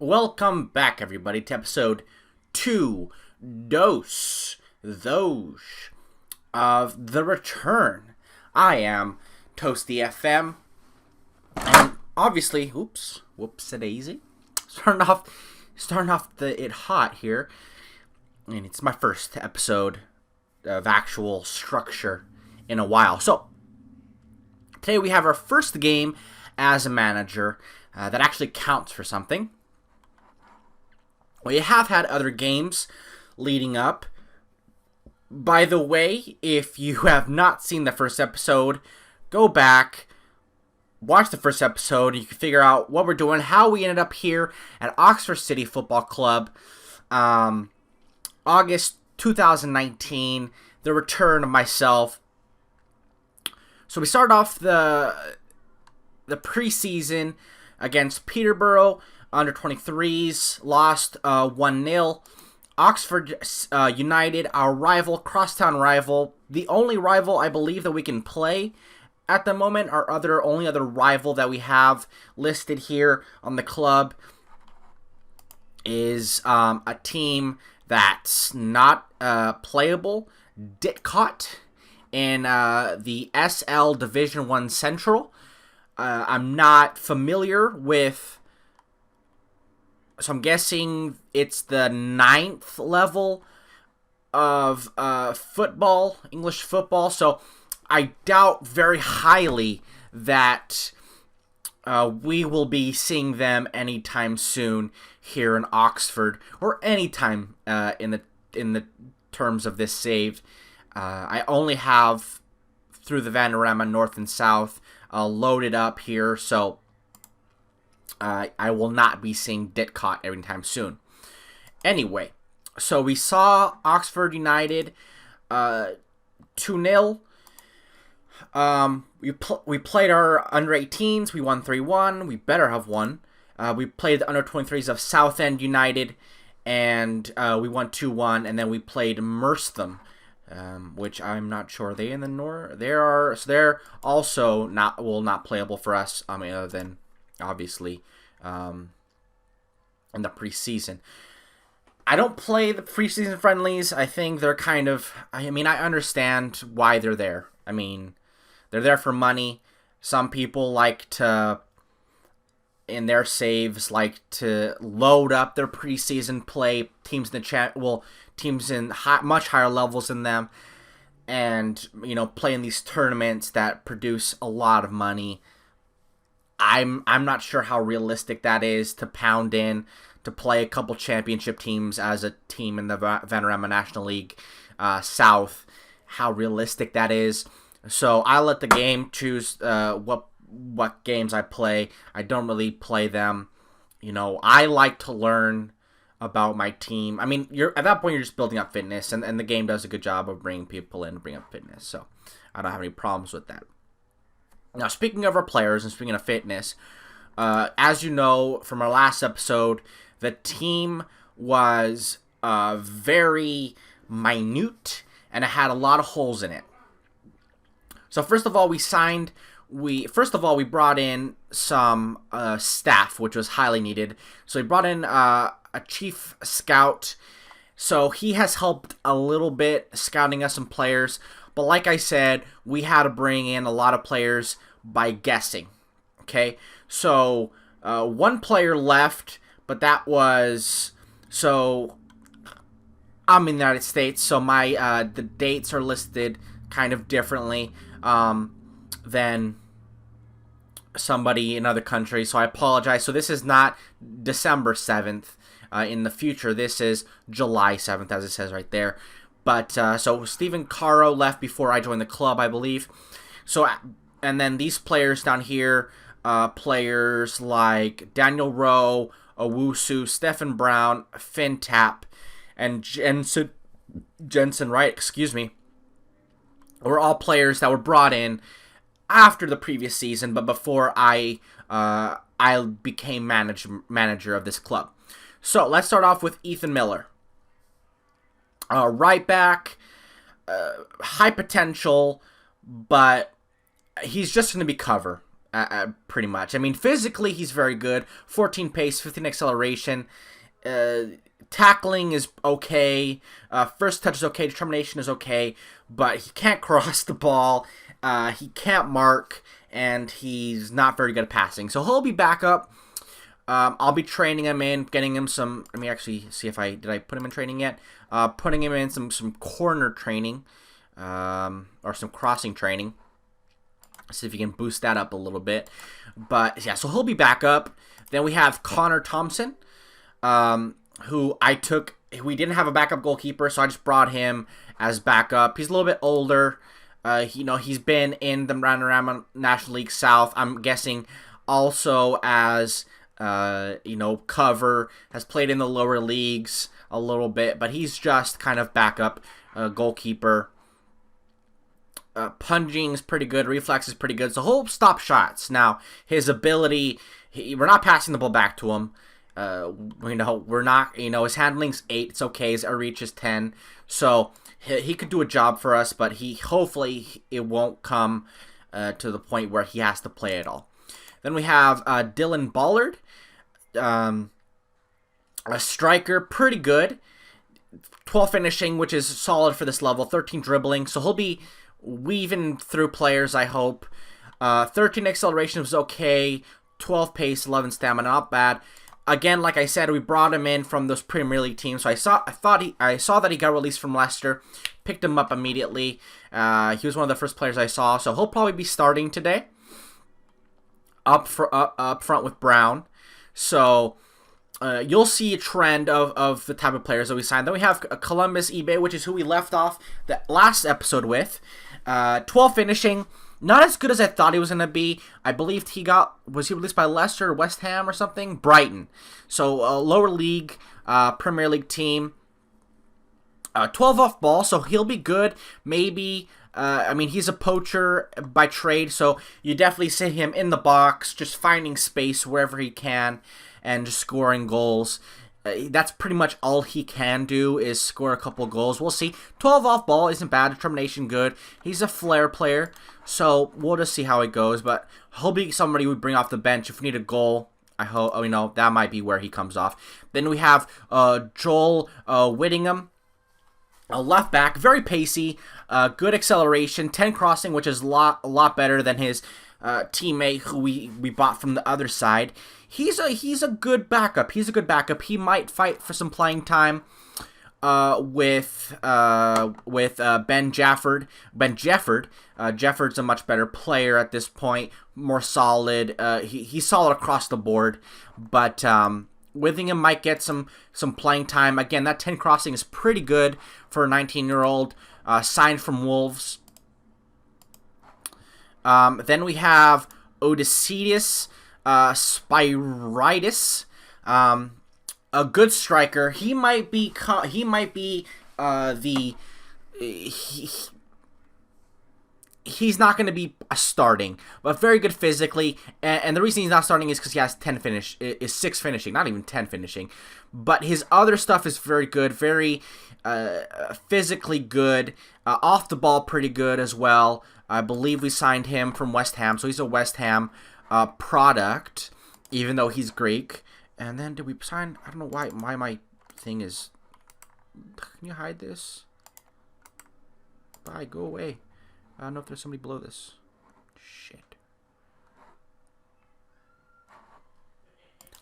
welcome back, everybody, to episode 2, those of The Return. I am Toasty FM, and obviously, whoops-a-daisy, starting off it hot here, and it's my first episode of actual structure in a while. So, today we have our first game as a manager that actually counts for something. We have had other games leading up. By the way, if you have not seen the first episode, go back, watch the first episode, and you can figure out what we're doing, how we ended up here at Oxford City Football Club, August 2019, the return of myself. So we started off the preseason against Peterborough, under 23s, lost 1-0. Oxford United, our rival, crosstown rival, the only rival I believe that we can play at the moment. Our only other rival that we have listed here on the club is a team that's not playable, Didcot, in the SL Division 1 Central. I'm not familiar with, so I'm guessing it's the 9th level of football, English football. So I doubt very highly that we will be seeing them anytime soon here in Oxford, or anytime in the terms of this save. I only have through the Vanarama North and South loaded up here, so I will not be seeing Didcot anytime soon. Anyway, so we saw Oxford United 2-0. We played our under-18s. We won 3-1. We better have won. We played the under-23s of Southend United, and we won 2-1. And then we played Merstham, which I'm not sure. Are they in the north? They're also not playable for us. Other than obviously in the preseason. I don't play the preseason friendlies. I think they're kind of, I understand why they're there. They're there for money. Some people like to, in their saves, like to load up their preseason play, teams in much higher levels than them, and play in these tournaments that produce a lot of money. I'm not sure how realistic that is to pound in to play a couple championship teams as a team in the Vanarama National League South. How realistic that is. So I let the game choose what games I play. I don't really play them. I like to learn about my team. At that point you're just building up fitness, and the game does a good job of bringing people in and bring up fitness. So I don't have any problems with that. Now, speaking of our players and speaking of fitness, as you know from our last episode, the team was very minute, and it had a lot of holes in it. So first of all, we brought in some staff, which was highly needed. So we brought in a chief scout. So he has helped a little bit scouting us some players. But like I said, we had to bring in a lot of players by guessing. Okay, so one player left, but that was, so I'm in the United States, so my the dates are listed kind of differently than somebody in other countries, so I apologize. So this is not December 7th in the future. This is July 7th, as it says right there. But, so Stephen Caro left before I joined the club, I believe. So, and then these players down here, players like Daniel Rowe, Owusu, Stephen Brown, Finn Tapp, and Jensen Wright, were all players that were brought in after the previous season, but before I became manager of this club. So, let's start off with Ethan Miller. Right back, high potential, but he's just going to be cover. pretty much. I mean, physically, he's very good. 14 pace, 15 acceleration. Tackling is okay. First touch is okay. Determination is okay. But he can't cross the ball. He can't mark. And he's not very good at passing. So he'll be back up. I'll be training him in, getting him some. Let me actually see if did I put him in training yet? Putting him in some corner training, or some crossing training. See if you can boost that up a little bit. But yeah, so he'll be back up. Then we have Connor Thompson, who I took. We didn't have a backup goalkeeper, so I just brought him as backup. He's a little bit older. He's been in the Panorama National League South. I'm guessing also as cover, has played in the lower leagues a little bit, but he's just kind of backup goalkeeper. Punging is pretty good. Reflex is pretty good. So he'll stop shots. Now, his ability, we're not passing the ball back to him. We're not, his handling's 8. It's okay. His reach is 10. So he could do a job for us, but hopefully it won't come to the point where he has to play at all. Then we have Dylan Ballard, a striker, pretty good. 12 finishing, which is solid for this level. 13 dribbling, so he'll be weaving through players, I hope. 13 acceleration was okay. 12 pace, 11 stamina, not bad. Again, like I said, we brought him in from those Premier League teams, so I saw that he got released from Leicester, picked him up immediately. He was one of the first players I saw, so he'll probably be starting today. Up front with Brown. So you'll see a trend of the type of players that we signed. Then we have Columbus eBay, which is who we left off the last episode with. 12 finishing. Not as good as I thought he was going to be. I believed was he released by Leicester, West Ham or something? Brighton. So a lower league, Premier League team. 12 off ball, so he'll be good. Maybe... he's a poacher by trade, so you definitely see him in the box, just finding space wherever he can, and just scoring goals. That's pretty much all he can do, is score a couple goals. We'll see. 12 off ball isn't bad. Determination good. He's a flair player, so we'll just see how it goes. But he'll be somebody we bring off the bench if we need a goal. I hope, that might be where he comes off. Then we have Joel Whittingham. A left back, very pacey, good acceleration, 10 crossing, which is a lot better than his teammate who we bought from the other side. He's a good backup. He might fight for some playing time with Ben Jafford. Jafford's a much better player at this point, more solid. He's solid across the board, but Whittingham might get some playing time. Again, that 10 crossing is pretty good for a 19-year-old, signed from Wolves. Then we have Odysseus Spiritis, a good striker. He might be he's not going to be starting, but very good physically. And the reason he's not starting is because he has 6 finishing, not even 10 finishing. But his other stuff is very good, very physically good, off the ball pretty good as well. I believe we signed him from West Ham, so he's a West Ham product, even though he's Greek. And then did we sign? I don't know why my thing is. Can you hide this? Bye, go away. I don't know if there's somebody below this. Shit.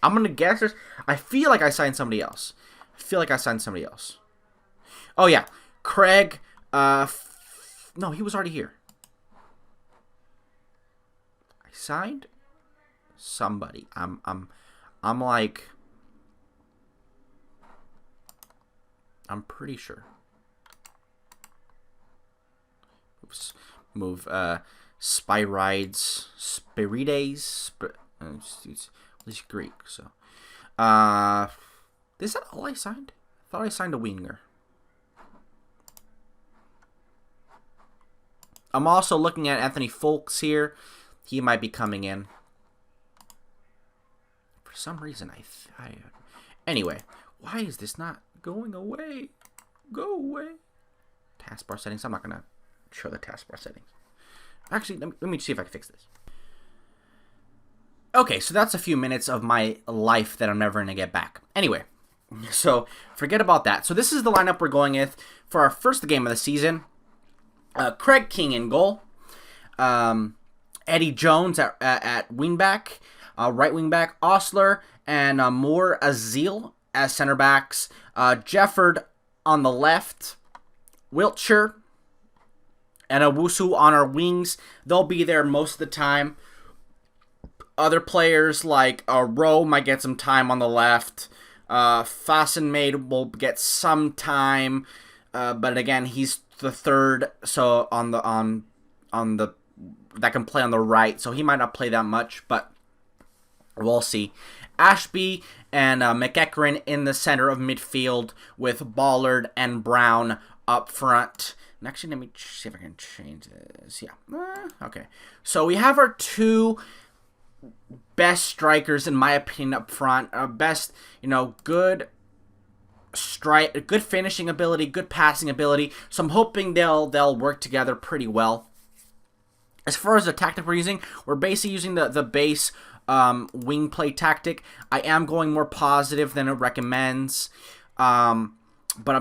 I'm gonna guess there's. I feel like I signed somebody else. Oh yeah, Craig. No, he was already here. I signed somebody. I'm like. I'm pretty sure. Oops. Move Spirides. He's Greek, so is that all I signed? I thought I signed a winger. I'm also looking at Anthony Folks here. He might be coming in. For some reason, anyway, why is this not going away? Go away. Taskbar settings. I'm not gonna show the taskbar settings. Actually, let me see if I can fix this. Okay, so that's a few minutes of my life that I'm never going to get back. Anyway, so forget about that. So this is the lineup we're going with for our first game of the season. Craig King in goal. Eddie Jones at wingback, right wingback. Osler and Moore Azil as center backs. Jefford on the left. Wiltshire and Owusu on our wings. They'll be there most of the time. Other players like Rowe might get some time on the left. Fassenmaid will get some time, but again, he's the third, so on the that can play on the right, so he might not play that much, but we'll see. Ashby and McEachran in the center of midfield with Ballard and Brown up front. And actually, let me see if I can change this. Yeah. Okay. So we have our two best strikers, in my opinion, up front. Best, good good finishing ability, good passing ability. So I'm hoping they'll work together pretty well. As far as the tactic we're using, we're basically using the base wing play tactic. I am going more positive than it recommends, but I'm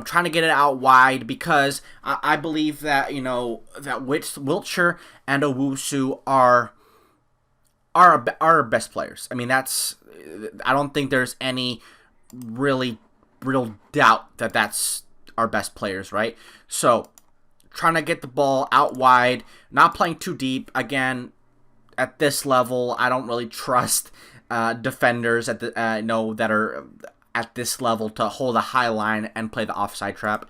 trying to get it out wide because I believe that that Wiltshire and Owusu are our best players. I mean, I don't think there's any real doubt that that's our best players, right? So trying to get the ball out wide, not playing too deep. Again, at this level, I don't really trust defenders that are at this level to hold a high line and play the offside trap.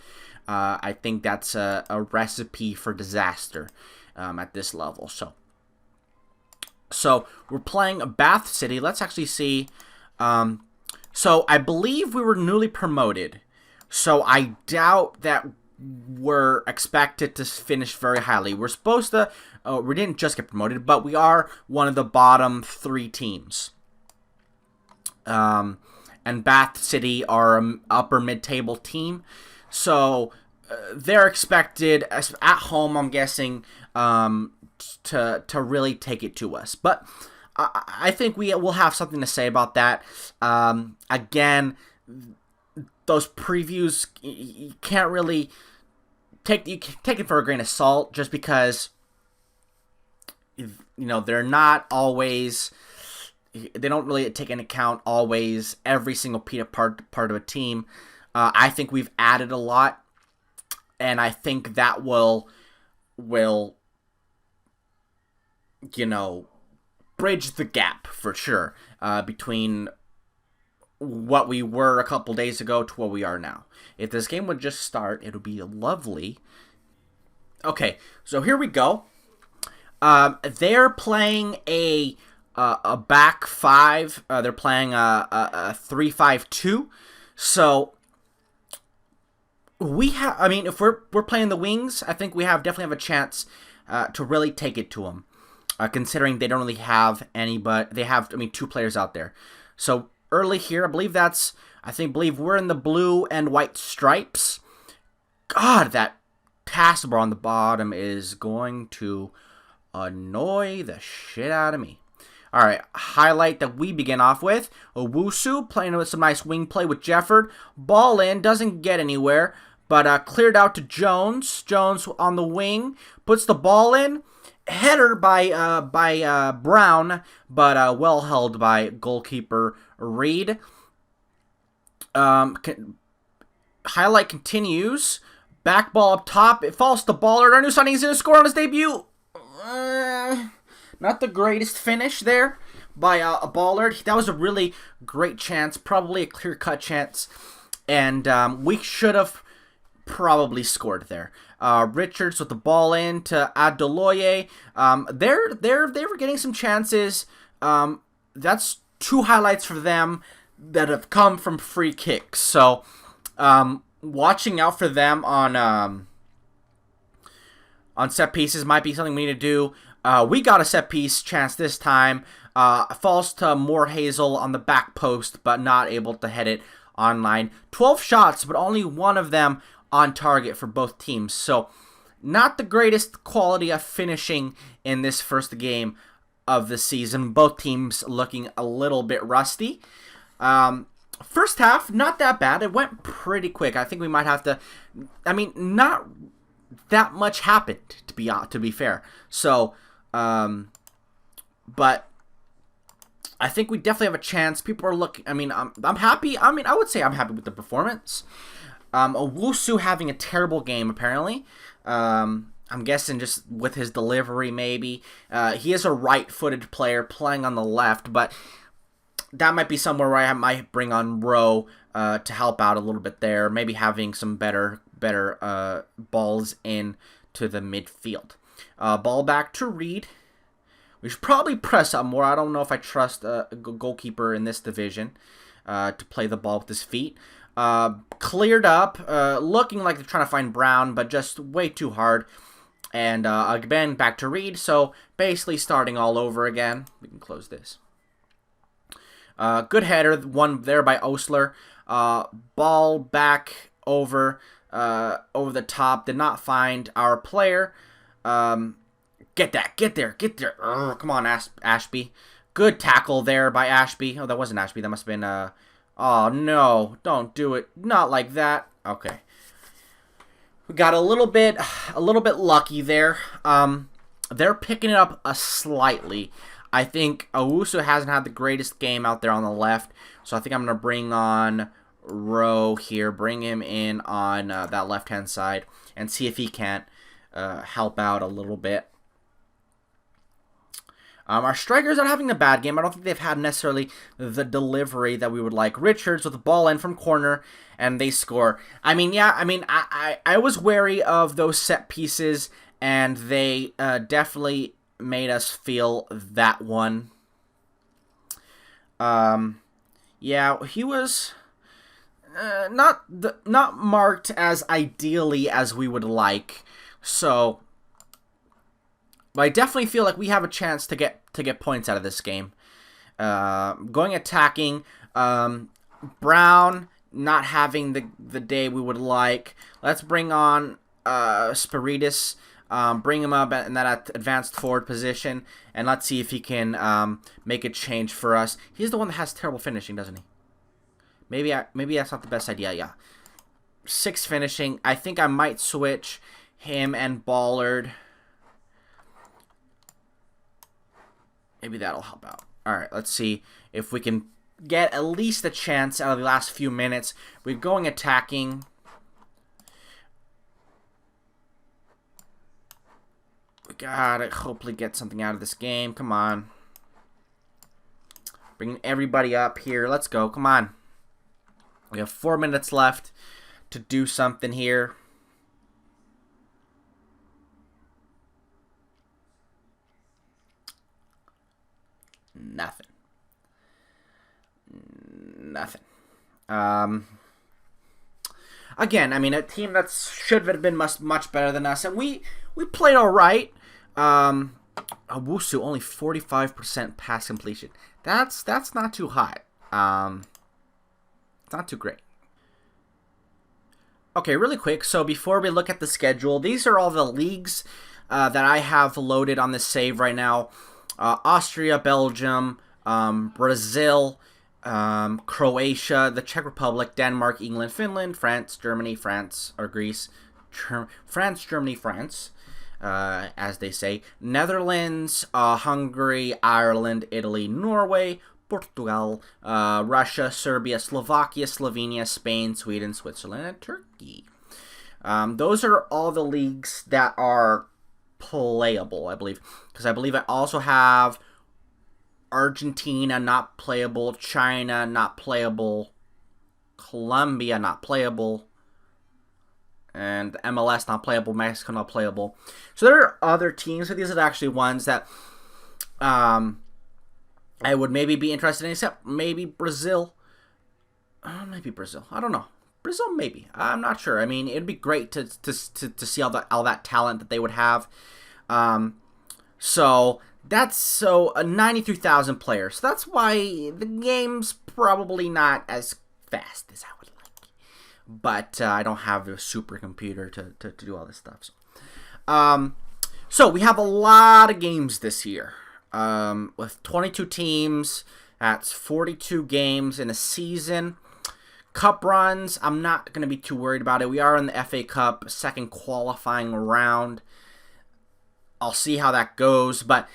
I think that's a recipe for disaster at this level. So we're playing Bath City. Let's actually see. So I believe we were newly promoted. So I doubt that we're expected to finish very highly. We're supposed to. We didn't just get promoted, but we are one of the bottom 3 teams. And Bath City are an upper mid-table team. So they're expected at home, I'm guessing, to really take it to us. But I think we will have something to say about that. Again, those previews, you can't really take it for a grain of salt, just because they're not always. They don't really take into account always every single part of a team. I think we've added a lot, and I think that will bridge the gap for sure between what we were a couple days ago to what we are now. If this game would just start, it would be lovely. Okay, so here we go. They're playing a back 5. They're playing a 3-5-2. So if we're playing the wings, I think we definitely have a chance to really take it to them. Considering they don't really have anybody, they have 2 players out there. So early here, I believe we're in the blue and white stripes. God, that pass bar on the bottom is going to annoy the shit out of me. All right, highlight that we begin off with. Owusu playing with some nice wing play with Jefford. Ball in, doesn't get anywhere, but cleared out to Jones. Jones on the wing, puts the ball in. Header by Brown, but well held by goalkeeper Reed. Highlight continues. Back ball up top. It falls to Ballard. Our new signing is going to score on his debut. Not the greatest finish there by Ballard. That was a really great chance. Probably a clear-cut chance. And we should have probably scored there. Richards with the ball in to Adoloye. They were getting some chances. That's 2 highlights for them that have come from free kicks. So watching out for them on set pieces might be something we need to do. We got a set piece chance this time. Falls to Moore Hazel on the back post, but not able to head it online. 12 shots, but only 1 of them on target for both teams. So not the greatest quality of finishing in this first game. of the season. Both teams looking a little bit rusty. First half, not that bad. It went pretty quick. I think we might have to. I mean, not that much happened to be fair. So, but I think we definitely have a chance. People are looking. I mean, I'm happy. I mean, I would say I'm happy with the performance. Owusu having a terrible game apparently. I'm guessing just with his delivery maybe. He is a right-footed player playing on the left, but that might be somewhere where I might bring on Rowe to help out a little bit there. Maybe having some better balls in to the midfield. Ball back to Reed. We should probably press up more. I don't know if I trust a goalkeeper in this division to play the ball with his feet. Cleared up, looking like they're trying to find Brown, but just way too hard. And again, back to Reed. So basically starting all over again. We can close this. Good header, one there by Osler. Ball back over the top. Did not find our player. Get there. Urgh, come on, Ashby. Good tackle there by Ashby. Oh, that wasn't Ashby. That must have been, oh, no. Don't do it. Not like that. Okay. We got a little bit lucky there. They're picking it up slightly. I think Owusu hasn't had the greatest game out there on the left, so I think I'm going to bring on Rowe here, bring him in on that left-hand side, and see if he can't help out a little bit. Our strikers are having a bad game. I don't think they've had necessarily the delivery that we would like. Richards with the ball in from corner, and they score. I mean, yeah, I was wary of those set pieces, and they definitely made us feel that one. Yeah, he was not marked as ideally as we would like. So, but I definitely feel like we have a chance to get points out of this game. Going attacking, Brown not having the day we would like. Let's bring on Spiritus. Bring him up in that advanced forward position, and let's see if he can make a change for us. He's the one that has terrible finishing, doesn't he? Maybe that's not the best idea. Yeah, 6 finishing. I think I might switch him and Ballard. Maybe that'll help out. All right, let's see if we can get at least a chance out of the last few minutes. We're going attacking. We gotta hopefully get something out of this game. Come on. Bringing everybody up here. Let's go. Come on. We have 4 minutes left to do something here. Nothing. Again, I mean, a team that should have been much better than us, and we played all right. Owusu only 45% pass completion. That's not too high. It's not too great. Okay, really quick. So before we look at the schedule, these are all the leagues that I have loaded on this save right now. Austria, Belgium, Brazil, Croatia, the Czech Republic, Denmark, England, Finland, France, Germany, Greece, France, Germany, France, as they say, Netherlands, Hungary, Ireland, Italy, Norway, Portugal, Russia, Serbia, Slovakia, Slovenia, Spain, Sweden, Switzerland, and Turkey. Those are all the leagues that are playable, I believe, because I believe I also have Argentina not playable, China not playable, Colombia not playable, and MLS not playable, Mexico not playable. So there are other teams, so these are actually ones that I would maybe be interested in, except maybe Brazil. Maybe Brazil. I don't know. Brazil, maybe. I'm not sure. I mean, it'd be great to see all that talent that they would have. So 93,000 players. So that's why the game's probably not as fast as I would like. But I don't have a supercomputer to do all this stuff. So we have a lot of games this year. with 22 teams. That's 42 games in a season. Cup runs, I'm not going to be too worried about it. We are in the FA Cup, second qualifying round. I'll see how that goes, but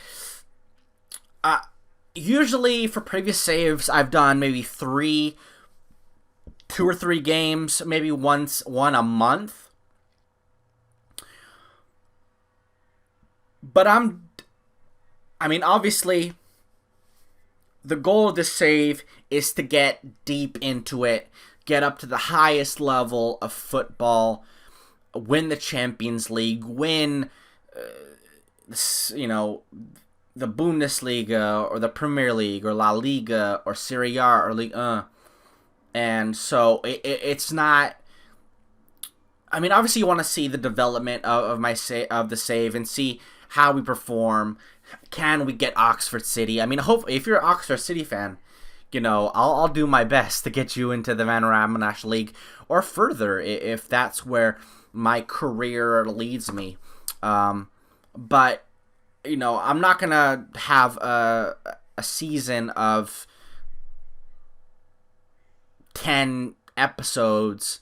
usually for previous saves, I've done maybe 2 or 3 games, maybe one a month. But obviously, the goal of this save is to get deep into it, get up to the highest level of football, win the Champions League, win, the Bundesliga or the Premier League or La Liga or Serie A or Ligue 1. And so it's not. Obviously, you want to see the development of the save and see how we perform. Can we get Oxford City? Hopefully, if you're an Oxford City fan, I'll do my best to get you into the Vanarama National League or further if that's where my career leads me. But I'm not gonna have a season of 10 episodes.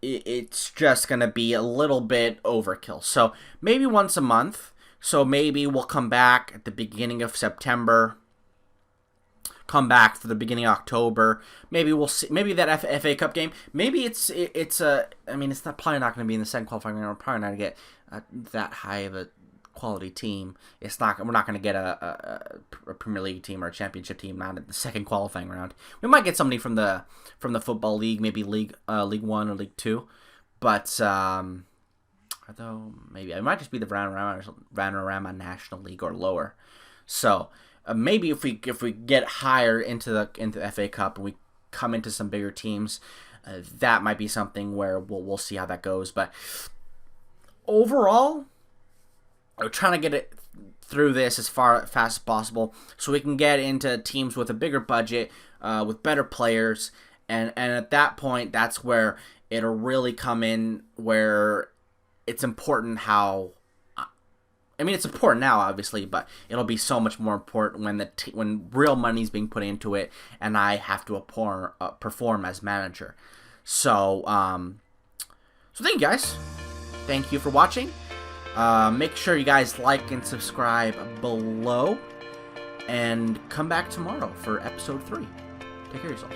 It's just gonna be a little bit overkill. So maybe once a month. So maybe we'll come back at the beginning of September. Come back for the beginning of October. Maybe we'll see. Maybe that FA Cup game. Maybe it's probably not going to be in the second qualifying round. We're probably not going to get that high of a quality team. We're not going to get a Premier League team or a Championship team out in the second qualifying round. We might get somebody from the Football League, maybe League 1 or League 2, but although maybe it might just be the Vanarama National League or lower. So maybe if we get higher into the FA Cup and we come into some bigger teams, that might be something where we'll see how that goes. But overall, we're trying to get it through this as fast as possible so we can get into teams with a bigger budget, with better players, and at that point, that's where it'll really come in where it's important how. It's important now, obviously, but it'll be so much more important when real money's being put into it, and I have to perform as manager. So thank you guys. Thank you for watching. Make sure you guys like and subscribe below, and come back tomorrow for episode 3. Take care of yourselves.